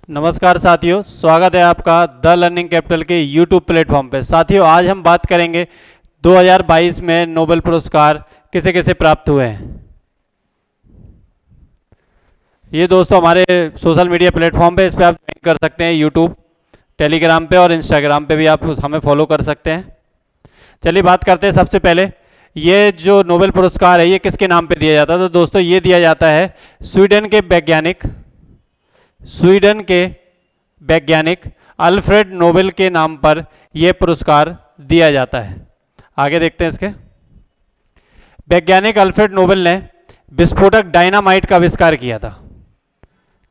नमस्कार साथियों, स्वागत है आपका द लर्निंग कैपिटल के यूट्यूब प्लेटफॉर्म पे। साथियों, आज हम बात करेंगे 2022 में नोबेल पुरस्कार किसे किसे प्राप्त हुए हैं। ये दोस्तों हमारे सोशल मीडिया प्लेटफॉर्म पे, इस पे आप ज्वाइन कर सकते हैं। यूट्यूब, टेलीग्राम पे और इंस्टाग्राम पे भी आप हमें फॉलो कर सकते हैं। चलिए बात करते हैं। सबसे पहले ये जो नोबेल पुरस्कार है ये किसके नाम पे दिया जाता है? तो दोस्तों ये दिया जाता है स्वीडन के वैज्ञानिक अल्फ्रेड नोबेल के नाम पर यह पुरस्कार दिया जाता है। आगे देखते हैं इसके। वैज्ञानिक अल्फ्रेड नोबेल ने विस्फोटक डायनामाइट का आविष्कार किया था।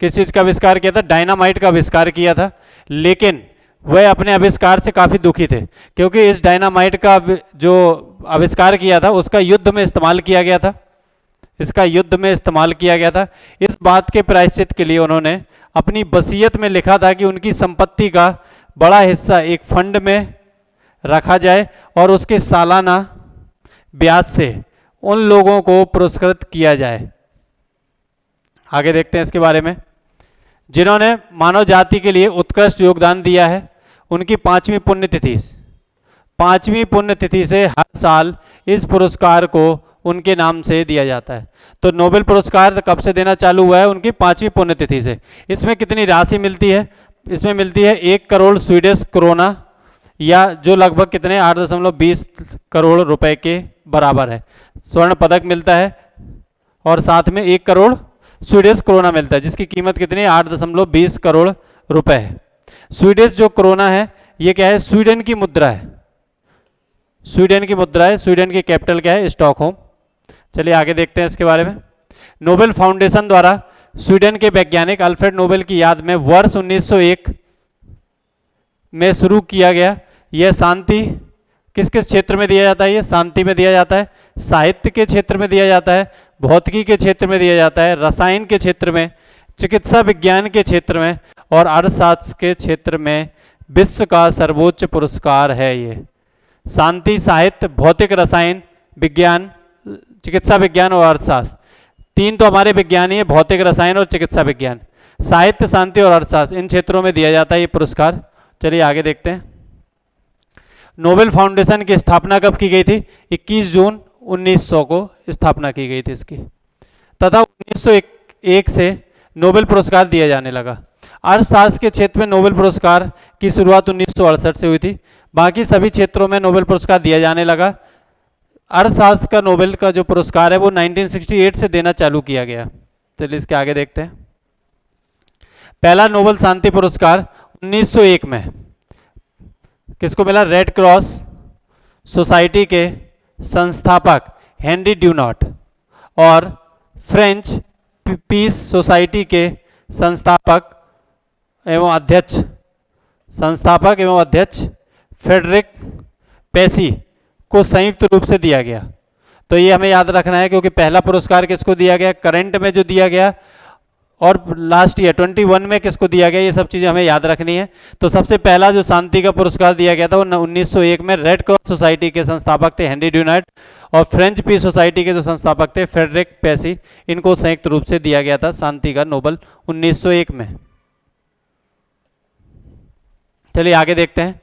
किस चीज का आविष्कार किया था? डायनामाइट का आविष्कार किया था। लेकिन वह अपने आविष्कार से काफी दुखी थे, क्योंकि इस डायनामाइट का जो आविष्कार किया था उसका युद्ध में इस्तेमाल किया गया था। इस बात के प्रायश्चित के लिए उन्होंने अपनी वसीयत में लिखा था कि उनकी संपत्ति का बड़ा हिस्सा एक फंड में रखा जाए और उसके सालाना ब्याज से उन लोगों को पुरस्कृत किया जाए। आगे देखते हैं इसके बारे में। जिन्होंने मानव जाति के लिए उत्कृष्ट योगदान दिया है, उनकी पांचवी पुण्यतिथि से हर साल इस पुरस्कार को उनके नाम से दिया जाता है। तो नोबेल पुरस्कार कब से देना चालू हुआ है? उनकी पांचवी पुण्यतिथि से। इसमें कितनी राशि मिलती है? इसमें मिलती है 1 करोड़ स्वीडिश क्रोना, या जो लगभग कितने 8.20 करोड़ रुपए के बराबर है। स्वर्ण पदक मिलता है और साथ में 1 करोड़ स्वीडिश क्रोना मिलता है, जिसकी कीमत कितनी है? 8.20 करोड़ रुपए है। स्वीडिश जो क्रोना है ये क्या है? स्वीडन की मुद्रा है। स्वीडन की कैपिटल क्या है? स्टॉकहोम। चलिए आगे देखते हैं इसके बारे में। नोबेल फाउंडेशन द्वारा स्वीडन के वैज्ञानिक अल्फ्रेड नोबेल की याद में वर्ष 1901 में शुरू किया गया। यह शांति किस किस क्षेत्र में दिया जाता है? ये शांति में दिया जाता है, साहित्य के क्षेत्र में दिया जाता है, भौतिकी के क्षेत्र में दिया जाता है, रसायन के क्षेत्र में, चिकित्सा विज्ञान के क्षेत्र में और अर्थशास्त्र के क्षेत्र में विश्व का सर्वोच्च पुरस्कार है। ये शांति, साहित्य, भौतिक, रसायन विज्ञान, चिकित्सा विज्ञान और अर्थशास्त्र, तीन तो हमारे विज्ञान ही है, भौतिक, रसायन और चिकित्सा विज्ञान। साहित्य, शांति और अर्थशास्त्र, इन क्षेत्रों में दिया जाता है ये पुरस्कार। चलिए आगे देखते हैं। नोबेल फाउंडेशन की स्थापना कब की गई थी? 21 जून 1900 को स्थापना की गई थी इसकी, तथा 1901 से नोबेल पुरस्कार दिया जाने लगा। अर्थशास्त्र के क्षेत्र में नोबेल पुरस्कार की शुरुआत 1968 से हुई थी। बाकी सभी क्षेत्रों में नोबेल पुरस्कार दिया जाने लगा। अर्थशास्त्र का नोबेल का जो पुरस्कार है वो 1968 से देना चालू किया गया। चलिए इसके आगे देखते हैं। पहला नोबेल शांति पुरस्कार 1901 में किसको मिला? रेड क्रॉस सोसाइटी के संस्थापक हेनरी ड्यूनॉट और फ्रेंच पीस सोसाइटी के संस्थापक एवं अध्यक्ष फ्रेडरिक पेसी को संयुक्त रूप से दिया गया। तो ये हमें याद रखना है, क्योंकि पहला पुरस्कार किसको दिया गया, करंट में जो दिया गया, और लास्ट ईयर 21 में किसको दिया गया, ये सब चीज़ें हमें याद रखनी है। तो सबसे पहला जो शांति का पुरस्कार दिया गया था वो 1901 में रेड क्रॉस सोसाइटी के संस्थापक थे हेनरी ड्यूनॉट, और फ्रेंच पीस सोसाइटी के जो संस्थापक थे फ्रेडरिक पेसी, इनको संयुक्त रूप से दिया गया था शांति का नोबेल 1901 में। चलिए आगे देखते हैं।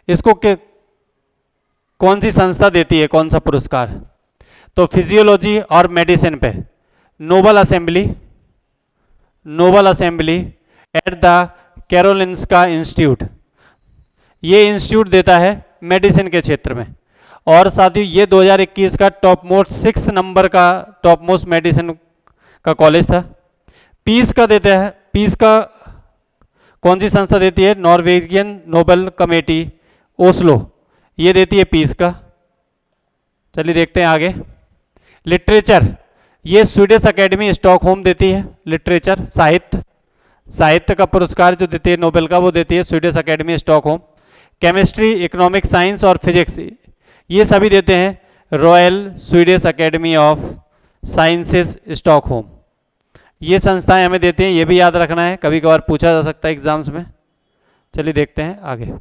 इसको कौन सी संस्था देती है, कौन सा पुरस्कार? तो फिजियोलॉजी और मेडिसिन पे Nobel assembly at the Karolinska Institute, ये इंस्टीट्यूट देता है मेडिसिन के क्षेत्र में। और साथ ही ये 2021 का टॉप मोस्ट 6 नंबर का टॉप मोस्ट मेडिसिन का कॉलेज था। पीस का देता है, पीस का कौन सी संस्था देती है? नॉर्वेजियन नोबेल कमेटी ओस्लो, ये देती है पीस का। चलिए देखते हैं आगे। लिटरेचर, ये स्वीडिश एकेडमी स्टॉकहोम देती है। लिटरेचर साहित्य का पुरस्कार जो देती है नोबेल का, वो देती है Swedish academy Stockholm. Chemistry, economic science और फिजिक्स, ये सभी देते हैं royal Swedish academy of sciences Stockholm. ये संस्थाएं हमें देती हैं, ये भी याद रखना है, कभी कभार पूछा जा सकता है एग्जाम्स में। चलिए देखते हैं आगे।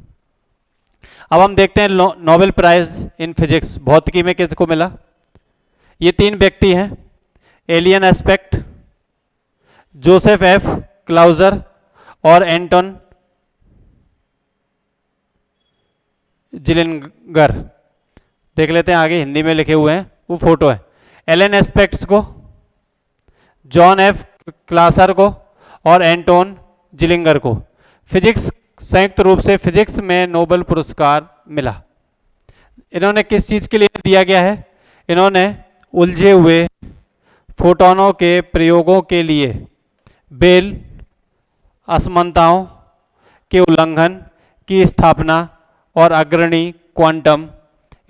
अब हम देखते हैं नोबेल प्राइज इन फिजिक्स, भौतिकी में किसको मिला? ये 3 व्यक्ति हैं, alien aspect, Joseph F closure और एंटोन जिलिंगर। देख लेते हैं आगे, हिंदी में लिखे हुए हैं, वो फोटो है। एलन एस्पेक्ट्स को, जॉन एफ क्लासर को और एंटोन जिलिंगर को फिजिक्स, संयुक्त रूप से फिजिक्स में नोबेल पुरस्कार मिला। इन्होंने किस चीज के लिए दिया गया है? इन्होंने उलझे हुए फोटोनों के प्रयोगों के लिए बेल असमानताओं के उल्लंघन की स्थापना और अग्रणी क्वांटम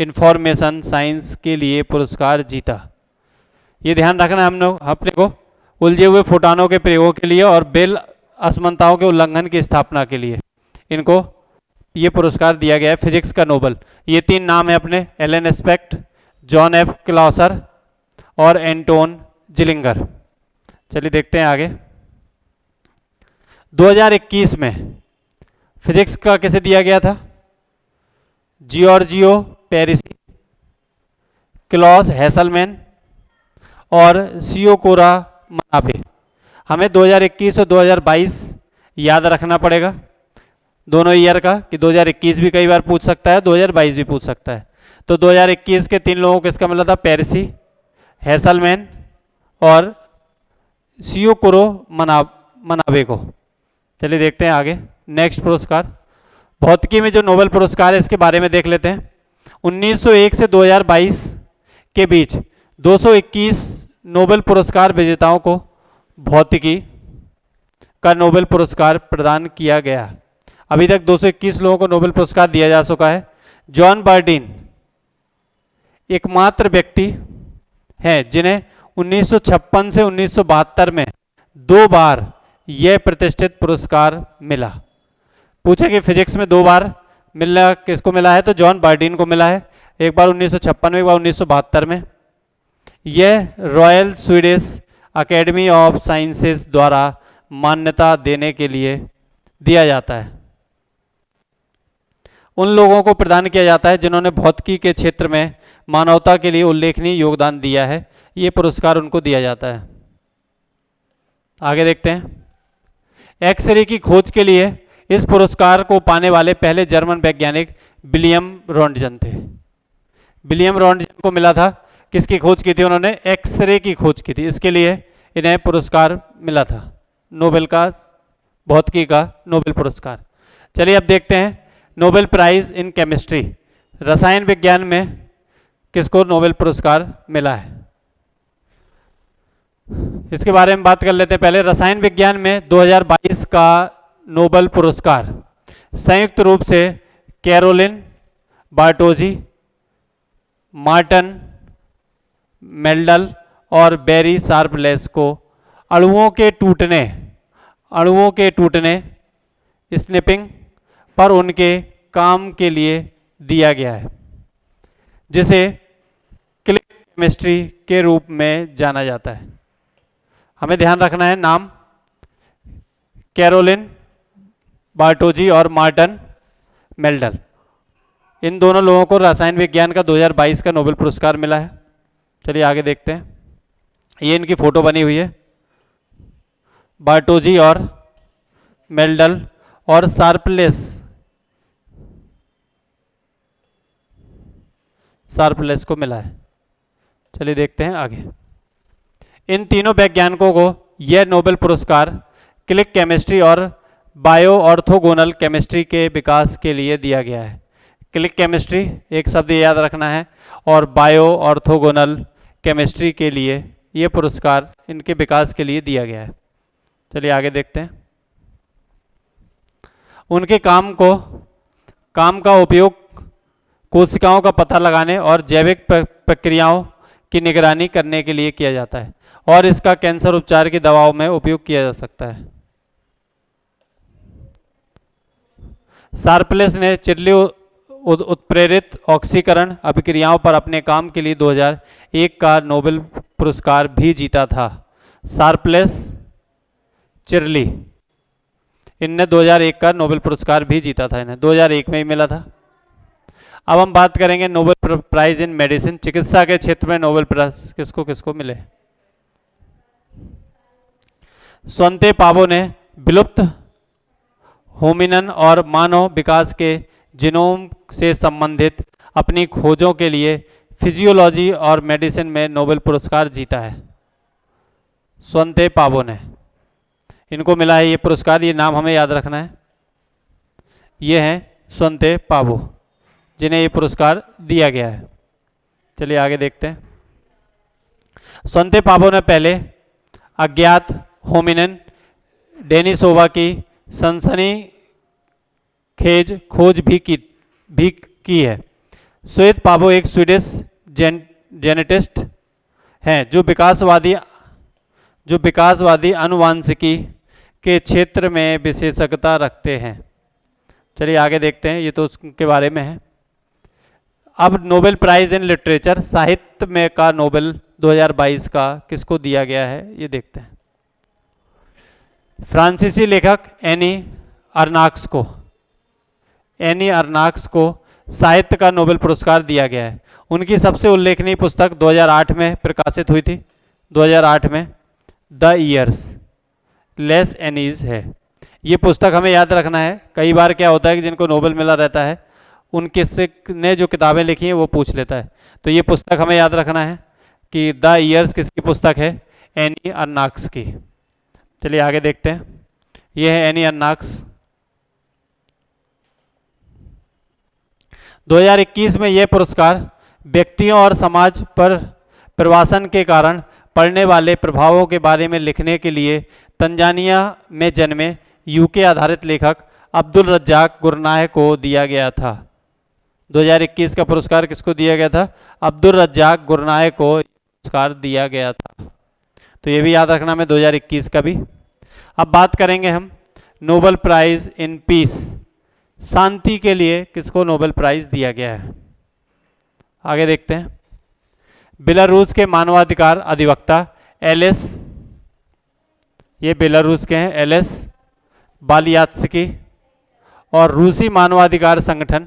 इंफॉर्मेशन साइंस के लिए पुरस्कार जीता। ये ध्यान रखना हम लोग अपने को, उलझे हुए फोटोनों के प्रयोगों के लिए और बेल असमानताओं के उल्लंघन की स्थापना के लिए इनको ये पुरस्कार दिया गया है, फिजिक्स का नोबेल। ये तीन नाम है अपने, एलन एस्पेक्ट, जॉन एफ क्लासर और एंटोन जिलिंगर। चलिए देखते हैं आगे। 2021 में फिजिक्स का किसे दिया गया था? जियोर्जियो पेरिसी, क्लॉस हैसलमैन और सियोकोरा मनाबे। हमें 2021 और 2022 याद रखना पड़ेगा, दोनों ईयर का, कि 2021 भी कई बार पूछ सकता है, 2022 भी पूछ सकता है। तो 2021 के तीन लोगों को किसका मिला था? पेरिसी, हैसलमैन और सियोकोरो मनाबे को। चलिए देखते हैं आगे। नेक्स्ट पुरस्कार भौतिकी में जो नोबेल पुरस्कार है इसके बारे में देख लेते हैं। 1901 से 2022 के बीच 221 नोबेल पुरस्कार विजेताओं को भौतिकी का नोबेल पुरस्कार प्रदान किया गया। अभी तक 221 लोगों को नोबेल पुरस्कार दिया जा चुका है। जॉन बर्डीन एकमात्र व्यक्ति हैं जिन्हें 1956 से 1972 में 2 बार यह प्रतिष्ठित पुरस्कार मिला। पूछे कि फिजिक्स में 2 बार मिला, किसको मिला है? तो जॉन बर्डीन को मिला है, एक बार 1956 में, एक बार 1972 में। यह royal Swedish academy of sciences द्वारा मान्यता देने के लिए दिया जाता है। उन लोगों को प्रदान किया जाता है जिन्होंने भौतिकी के क्षेत्र में मानवता के लिए उल्लेखनीय योगदान दिया है, ये पुरस्कार उनको दिया जाता है। आगे देखते हैं। एक्सरे की खोज के लिए इस पुरस्कार को पाने वाले पहले जर्मन वैज्ञानिक विलियम रॉन्टजन थे। विलियम रॉन्टजन को मिला था, किसकी खोज की थी उन्होंने? एक्सरे की खोज की थी, इसके लिए इन्हें पुरस्कार मिला था, नोबेल का, भौतिकी का नोबेल पुरस्कार। चलिए अब देखते हैं नोबेल प्राइज इन केमिस्ट्री, रसायन विज्ञान में किसको नोबेल पुरस्कार मिला है, इसके बारे में बात कर लेते हैं। पहले रसायन विज्ञान में 2022 का नोबेल पुरस्कार संयुक्त रूप से कैरोलिन बार्टोजी, मार्टन मेल्डल और बेरी शार्पलेस को अणुओं के टूटने स्निपिंग पर उनके काम के लिए दिया गया है, जिसे क्लिक केमिस्ट्री के रूप में जाना जाता है। हमें ध्यान रखना है नाम, कैरोलिन बार्टोजी और मार्टन मेल्डल, इन दोनों लोगों को रसायन विज्ञान का 2022 का नोबेल पुरस्कार मिला है। चलिए आगे देखते हैं। ये इनकी फोटो बनी हुई है, बार्टोजी और मेल्डल और शार्पलेस को मिला है। चलिए देखते हैं आगे। इन तीनों वैज्ञानिकों को यह नोबेल पुरस्कार क्लिक केमिस्ट्री और बायो ऑर्थोगोनल केमिस्ट्री के विकास के लिए दिया गया है। क्लिक केमिस्ट्री एक शब्द याद रखना है, और बायो ऑर्थोगोनल केमिस्ट्री के लिए यह पुरस्कार इनके विकास के लिए दिया गया है। चलिए आगे देखते हैं। उनके काम का उपयोग कोशिकाओं का पता लगाने और जैविक प्रक्रियाओं की निगरानी करने के लिए किया जाता है, और इसका कैंसर उपचार की दवाओं में उपयोग किया जा सकता है। शार्पलेस ने चिरली उत्प्रेरित ऑक्सीकरण अभिक्रियाओं पर अपने काम के लिए 2001 का नोबेल पुरस्कार भी जीता था। शार्पलेस, चिरली, इनने 2001 का नोबेल पुरस्कार भी जीता था, इन्हें 2001 में ही मिला था। अब हम बात करेंगे नोबेल प्राइज इन मेडिसिन, चिकित्सा के क्षेत्र में नोबेल प्राइज किसको किसको मिले। स्वंते पावो ने विलुप्त होमिनन और मानव विकास के जीनोम से संबंधित अपनी खोजों के लिए फिजियोलॉजी और मेडिसिन में नोबेल पुरस्कार जीता है। स्वंते पावो ने, इनको मिला है ये पुरस्कार, ये नाम हमें याद रखना है। ये हैं स्वंते पावो, जिन्हें ये पुरस्कार दिया गया है। चलिए आगे देखते हैं। स्वंते पावो ने पहले अज्ञात होमिनिन डेनिसोवा की सनसनीखेज खोज भी की है। श्वेत पावो एक स्वीडिश जेनेटिस्ट हैं जो विकासवादी आनुवांशिकी के क्षेत्र में विशेषज्ञता रखते हैं। चलिए आगे देखते हैं, ये तो उसके बारे में है। अब नोबेल प्राइज इन लिटरेचर, साहित्य में का नोबेल 2022 का किसको दिया गया है, ये देखते हैं। फ्रांसीसी लेखक एनी अर्नाक्स को साहित्य का नोबेल पुरस्कार दिया गया है। उनकी सबसे उल्लेखनीय पुस्तक 2008 में प्रकाशित हुई थी, 2008 में, द ईयर्स लेस एनीज है। ये पुस्तक हमें याद रखना है। कई बार क्या होता है कि जिनको नोबेल मिला रहता है उनके से ने जो किताबें लिखी हैं वो पूछ लेता है। तो ये पुस्तक हमें याद रखना है कि द ईयर्स किसकी पुस्तक है, एनी अर्नाक्स की। चलिए आगे देखते हैं। ये है एनी अर्नाक्स। 2021 में यह पुरस्कार व्यक्तियों और समाज पर प्रवासन के कारण पड़ने वाले प्रभावों के बारे में लिखने के लिए तंजानिया में जन्मे यूके आधारित लेखक अब्दुल रज्जाक गुरनाह को दिया गया था। 2021 का पुरस्कार किसको दिया गया था, अब्दुल रज्जाक गुरनाह को पुरस्कार दिया गया था। तो ये भी याद रखना में 2021 का भी। अब बात करेंगे हम नोबेल प्राइज इन पीस, शांति के लिए किसको नोबेल प्राइज दिया गया है। आगे देखते हैं। बेलारूस के मानवाधिकार अधिवक्ता एलेस, ये बेलारूस के हैं, एलेस बालियात्स्की, और रूसी मानवाधिकार संगठन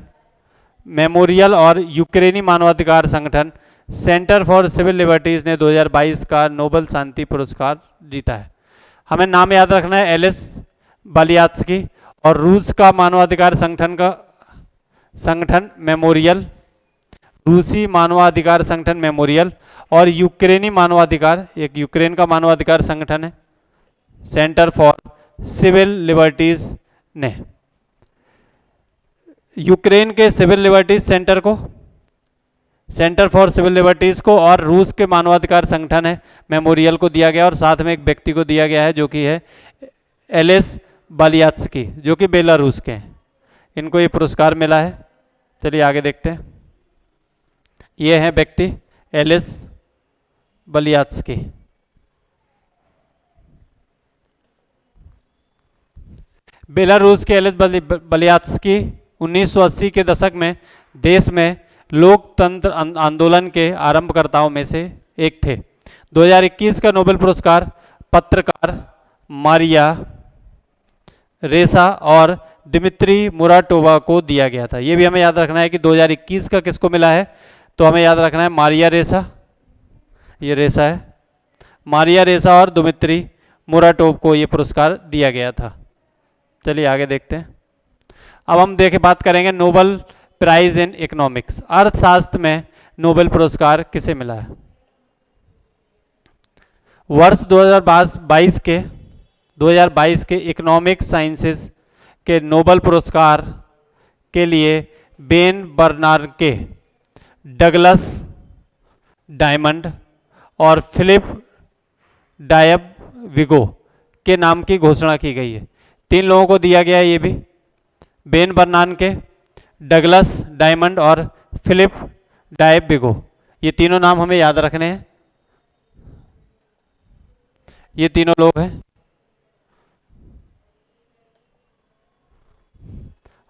मेमोरियल और यूक्रेनी मानवाधिकार संगठन सेंटर फॉर सिविल लिबर्टीज ने 2022 का नोबेल शांति पुरस्कार जीता है। हमें नाम याद रखना है, एलेस बालियात्स्की, और रूस का मानवाधिकार संगठन मेमोरियल, रूसी मानवाधिकार संगठन मेमोरियल, और यूक्रेनी मानवाधिकार, एक यूक्रेन का मानवाधिकार संगठन है, सेंटर फॉर सिविल लिबर्टीज ने। यूक्रेन के civil liberties center for civil liberties को, और रूस के मानवाधिकार संगठन है मेमोरियल को दिया गया, और साथ में एक व्यक्ति को दिया गया है जो कि है एलेस बालियात्स्की, जो कि बेलारूस के हैं। इनको ये पुरस्कार मिला है। चलिए आगे देखते हैं। ये हैं व्यक्ति एलेस बालियात्स्की। बेलारूस के एलेस बालियात्स्की 1980 के दशक में देश में लोकतंत्र आंदोलन के आरंभकर्ताओं में से एक थे। 2021 का नोबेल पुरस्कार पत्रकार मारिया रेसा और दिमित्री मुराटोवा को दिया गया था। ये भी हमें याद रखना है कि 2021 का किसको मिला है, तो हमें याद रखना है मारिया रेसा, ये रेसा है, मारिया रेसा और दिमित्री मुराटोव को ये पुरस्कार दिया गया था। चलिए आगे देखते हैं। अब हम बात करेंगे नोबेल प्राइज इन इकोनॉमिक्स, अर्थशास्त्र में नोबेल पुरस्कार किसे मिला है। वर्ष 2022 के इकोनॉमिक साइंसेस के नोबेल पुरस्कार के लिए बेन बर्नार्के, डगलस डायमंड और फिलिप डायबविगो के नाम की घोषणा की गई है। 3 लोगों को दिया गया है, ये भी बेन बर्नार्के, डगलस डायमंड और फिलिप डायबविगो। ये तीनों नाम हमें याद रखने हैं। ये तीनों लोग हैं।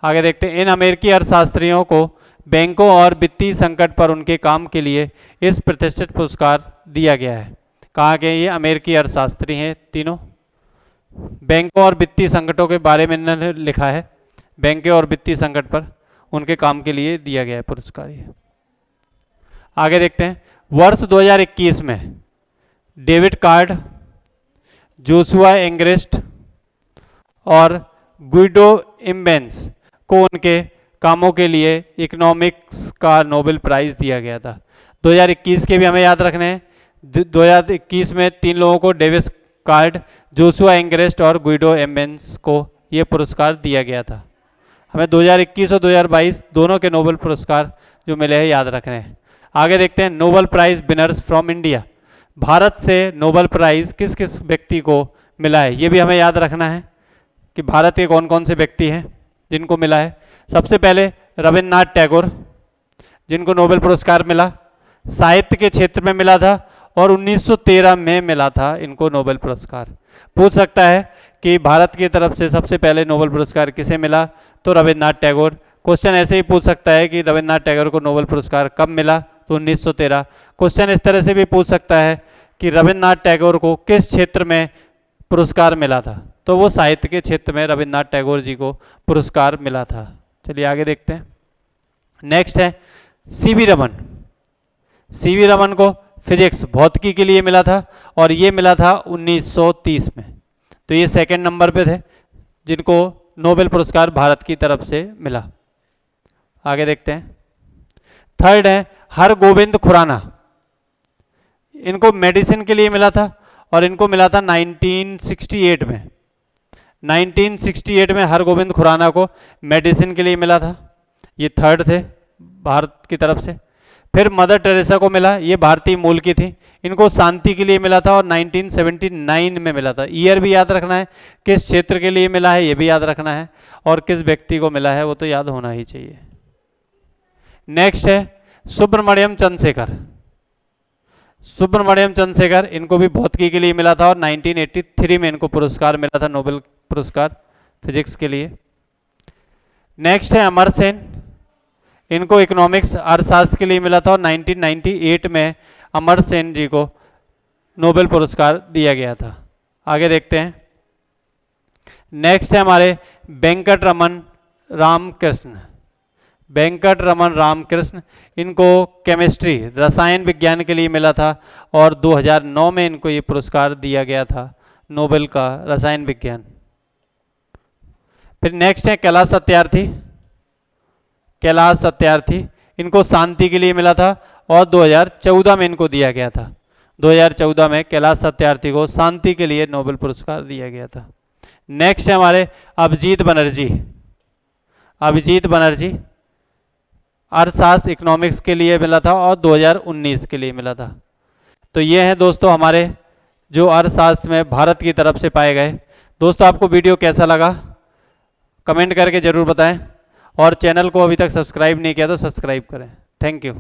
आगे देखते हैं। इन अमेरिकी अर्थशास्त्रियों को बैंकों और वित्तीय संकट पर उनके काम के लिए इस प्रतिष्ठित पुरस्कार दिया गया है। कहाँ के ये अमेरिकी अर्थशास्त्री हैं तीनों। बैंकों और वित्तीय संकटों के बारे में इन्होंने लिखा है, बैंकों और वित्तीय संकट पर उनके काम के लिए दिया गया है पुरस्कार ये। आगे देखते हैं। वर्ष 2021 में डेविड कार्ड, जोशुआ एंग्रेस्ट और गुइडो इम्बेंस को उनके कामों के लिए इकोनॉमिक्स का नोबेल प्राइज दिया गया था। 2021 के भी हमें याद रखने हैं। 2021 में 3 लोगों को, डेविस कार्ड, जोशुआ एंग्रेस्ट और गुइडो एम्बेंस को ये पुरस्कार दिया गया था। हमें 2021 और 2022 दोनों के नोबेल पुरस्कार जो मिले हैं याद रखने हैं। आगे देखते हैं Nobel prize winners from India. Bharat से नोबेल प्राइज किस किस व्यक्ति को मिला है, ये भी हमें याद रखना है कि भारत के कौन कौन से व्यक्ति हैं जिनको मिला है। सबसे पहले रविन्द्रनाथ टैगोर, जिनको नोबेल पुरस्कार मिला, साहित्य के क्षेत्र में मिला था और 1913 में मिला था इनको नोबेल पुरस्कार। पूछ सकता है कि भारत की तरफ से सबसे पहले नोबेल पुरस्कार किसे मिला, तो रविन्द्रनाथ टैगोर। क्वेश्चन ऐसे ही पूछ सकता है कि रविन्द्रनाथ टैगोर को नोबेल पुरस्कार कब मिला, तो 1913। क्वेश्चन इस तरह से भी पूछ सकता है कि रविन्द्रनाथ टैगोर को किस क्षेत्र में पुरस्कार मिला था, तो वो साहित्य के क्षेत्र में रविन्द्रनाथ टैगोर जी को पुरस्कार मिला था। चलिए आगे देखते हैं। नेक्स्ट है सीवी रमन। सीवी रमन को फिजिक्स, भौतिकी के लिए मिला था और ये मिला था 1930 में। तो ये सेकंड नंबर पे थे जिनको नोबेल पुरस्कार भारत की तरफ से मिला। आगे देखते हैं। थर्ड है हरगोविंद खुराना। इनको मेडिसिन के लिए मिला था और इनको मिला था 1968 में। 1968 में हरगोविंद खुराना को मेडिसिन के लिए मिला था। ये थर्ड थे भारत की तरफ से। फिर मदर टेरेसा को मिला, ये भारतीय मूल की थी। इनको शांति के लिए मिला था और 1979 में मिला था। ईयर भी याद रखना है, किस क्षेत्र के लिए मिला है ये भी याद रखना है, और किस व्यक्ति को मिला है वो तो याद होना ही चाहिए। नेक्स्ट है सुब्रमण्यम चंद्रशेखर। सुब्रमण्यम चंद्रशेखर, इनको भी भौतिकी के लिए मिला था और 1983 में इनको पुरस्कार मिला था, नोबेल पुरस्कार फिजिक्स के लिए। नेक्स्ट है अमर सेन। इनको इकोनॉमिक्स, अर्थशास्त्र के लिए मिला था और 1998 में अमर सेन जी को नोबेल पुरस्कार दिया गया था। आगे देखते हैं। नेक्स्ट है हमारे वेंकट रमन रामकृष्ण। वेंकट रमन रामकृष्ण, इनको केमिस्ट्री, रसायन विज्ञान के लिए मिला था और 2009 में इनको ये पुरस्कार दिया गया था, नोबेल का रसायन विज्ञान। फिर नेक्स्ट है कैलाश सत्यार्थी। कैलाश सत्यार्थी, इनको शांति के लिए मिला था और 2014 में इनको दिया गया था। 2014 में कैलाश सत्यार्थी को शांति के लिए नोबेल पुरस्कार दिया गया था। नेक्स्ट है हमारे अभिजीत बनर्जी। अभिजीत बनर्जी, अर्थशास्त्र, इकोनॉमिक्स के लिए मिला था और 2019 के लिए मिला था। तो ये हैं दोस्तों हमारे जो अर्थशास्त्र में भारत की तरफ से पाए गए। दोस्तों आपको वीडियो कैसा लगा कमेंट करके ज़रूर बताएं और चैनल को अभी तक सब्सक्राइब नहीं किया तो सब्सक्राइब करें। Thank you.